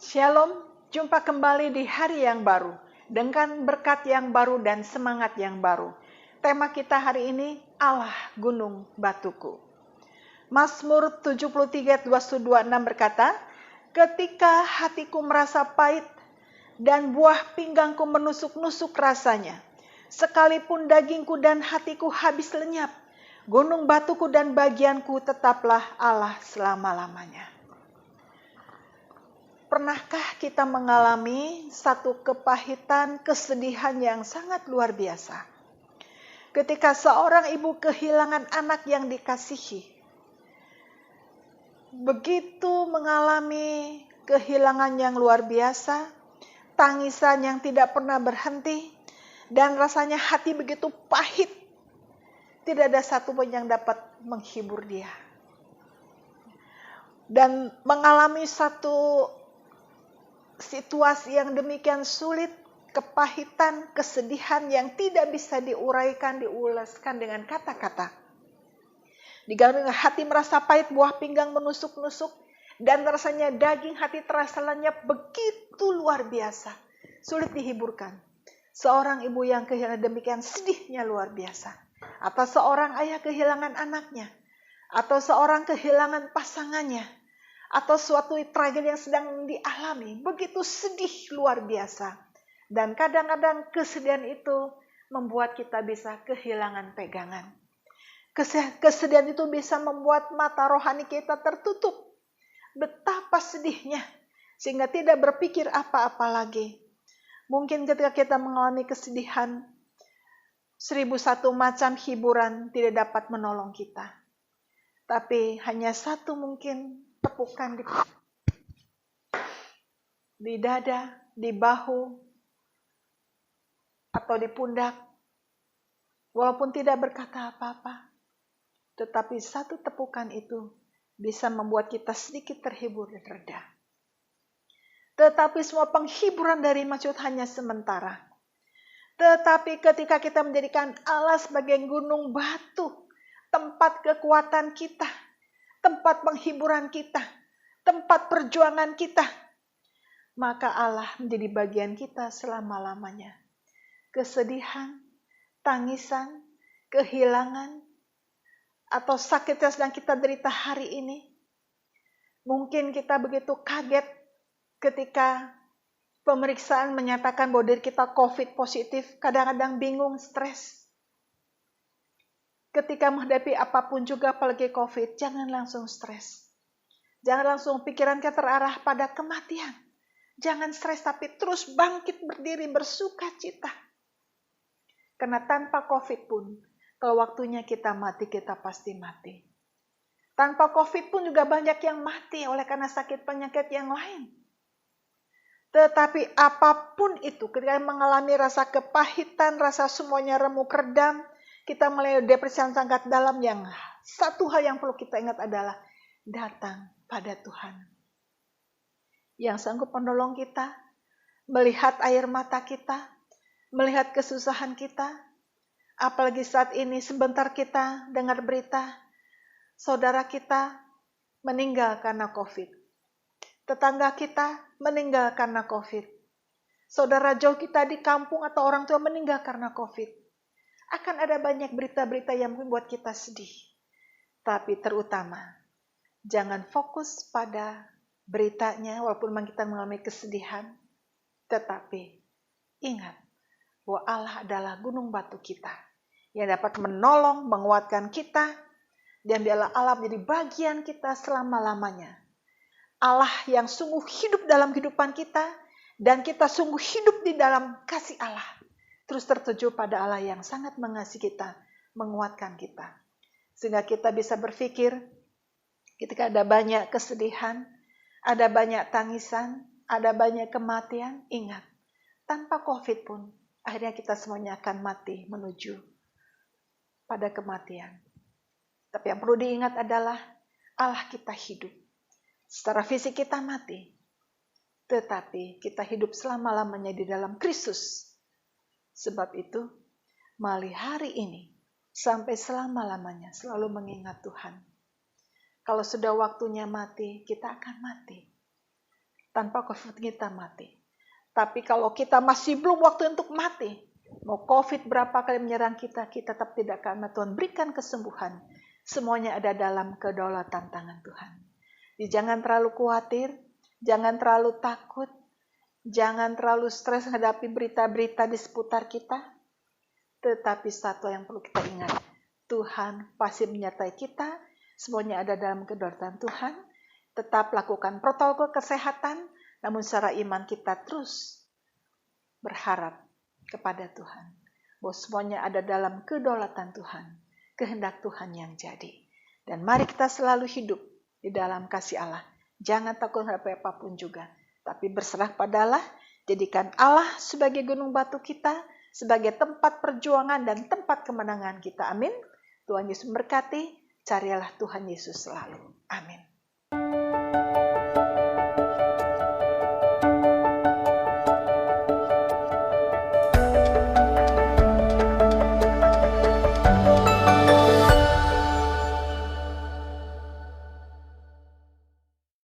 Shalom, jumpa kembali di hari yang baru, dengan berkat yang baru dan semangat yang baru. Tema kita hari ini, Allah Gunung Batuku. Mazmur 73, 26 berkata, ketika hatiku merasa pahit dan buah pinggangku menusuk-nusuk rasanya, sekalipun dagingku dan hatiku habis lenyap, gunung batuku dan bagianku tetaplah Allah selama-lamanya. Pernahkah kita mengalami satu kepahitan, kesedihan yang sangat luar biasa? Ketika seorang ibu kehilangan anak yang dikasihi. Begitu mengalami kehilangan yang luar biasa, tangisan yang tidak pernah berhenti, dan rasanya hati begitu pahit. Tidak ada satupun yang dapat menghibur dia. Dan mengalami satu situasi yang demikian sulit, kepahitan, kesedihan yang tidak bisa diuraikan, diulaskan dengan kata-kata. Digabungkan hati merasa pahit, buah pinggang menusuk-nusuk, dan rasanya daging hati terasa lenyap, begitu luar biasa. Sulit dihiburkan. Seorang ibu yang kehilangan demikian sedihnya luar biasa. Atau seorang ayah kehilangan anaknya. Atau seorang kehilangan pasangannya. Atau suatu tragedi yang sedang dialami, begitu sedih luar biasa. Dan kadang-kadang kesedihan itu membuat kita bisa kehilangan pegangan. Kesedihan itu bisa membuat mata rohani kita tertutup. Betapa sedihnya, sehingga tidak berpikir apa-apa lagi. Mungkin ketika kita mengalami kesedihan, 1001 macam hiburan tidak dapat menolong kita. Tapi hanya satu mungkin, tepukan di dada, di bahu, atau di pundak. Walaupun tidak berkata apa-apa, tetapi satu tepukan itu bisa membuat kita sedikit terhibur dan reda. Tetapi semua penghiburan dari maksud hanya sementara. Tetapi ketika kita menjadikan Allah sebagai gunung batu, tempat kekuatan kita, tempat penghiburan kita, tempat perjuangan kita, maka Allah menjadi bagian kita selama-lamanya. Kesedihan, tangisan, kehilangan, atau sakit yang sedang kita derita hari ini, mungkin kita begitu kaget ketika pemeriksaan menyatakan bahwa diri kita COVID positif, kadang-kadang bingung, stres. Ketika menghadapi apapun juga apalagi COVID, jangan langsung stres. Jangan langsung pikiran kita terarah pada kematian. Jangan stres, tapi terus bangkit berdiri, bersuka cita. Karena tanpa COVID pun, kalau waktunya kita mati, kita pasti mati. Tanpa COVID pun juga banyak yang mati oleh karena sakit penyakit yang lain. Tetapi apapun itu, ketika mengalami rasa kepahitan, rasa semuanya remuk redam, kita mulai depresi yang sangat dalam, yang satu hal yang perlu kita ingat adalah datang pada Tuhan. Yang sanggup menolong kita, melihat air mata kita, melihat kesusahan kita. Apalagi saat ini sebentar kita dengar berita, saudara kita meninggal karena COVID. Tetangga kita meninggal karena COVID. Saudara jauh kita di kampung atau orang tua meninggal karena COVID. Akan ada banyak berita-berita yang membuat kita sedih. Tapi terutama, jangan fokus pada beritanya walaupun memang kita mengalami kesedihan. Tetapi ingat bahwa Allah adalah gunung batu kita yang dapat menolong, menguatkan kita, dan biarlah Allah menjadi bagian kita selama-lamanya. Allah yang sungguh hidup dalam kehidupan kita, dan kita sungguh hidup di dalam kasih Allah. Terus tertuju pada Allah yang sangat mengasihi kita, menguatkan kita. Sehingga kita bisa berpikir, ketika ada banyak kesedihan, ada banyak tangisan, ada banyak kematian, ingat, tanpa COVID pun, akhirnya kita semuanya akan mati menuju pada kematian. Tapi yang perlu diingat adalah, Allah kita hidup. Secara fisik kita mati, tetapi kita hidup selama-lamanya di dalam Kristus. Sebab itu, mari hari ini sampai selama-lamanya selalu mengingat Tuhan. Kalau sudah waktunya mati, kita akan mati. tanpa COVID kita mati. Tapi kalau kita masih belum waktu untuk mati, mau COVID berapa kali menyerang kita, kita tetap tidak, karena Tuhan berikan kesembuhan. Semuanya ada dalam kedaulatan tangan Tuhan. Jadi jangan terlalu khawatir, jangan terlalu takut, jangan terlalu stres menghadapi berita-berita di seputar kita. Tetapi satu yang perlu kita ingat, Tuhan pasti menyertai kita, semuanya ada dalam kedaulatan Tuhan. Tetap lakukan protokol kesehatan, namun secara iman kita terus berharap kepada Tuhan. Bahwa semuanya ada dalam kedaulatan Tuhan, kehendak Tuhan yang jadi. Dan mari kita selalu hidup di dalam kasih Allah. Jangan takut menghadapi apapun juga, tapi berserah pada Allah. Jadikan Allah sebagai gunung batu kita, sebagai tempat perjuangan dan tempat kemenangan kita. Amin. Tuhan Yesus memberkati. Carilah Tuhan Yesus selalu. Amin.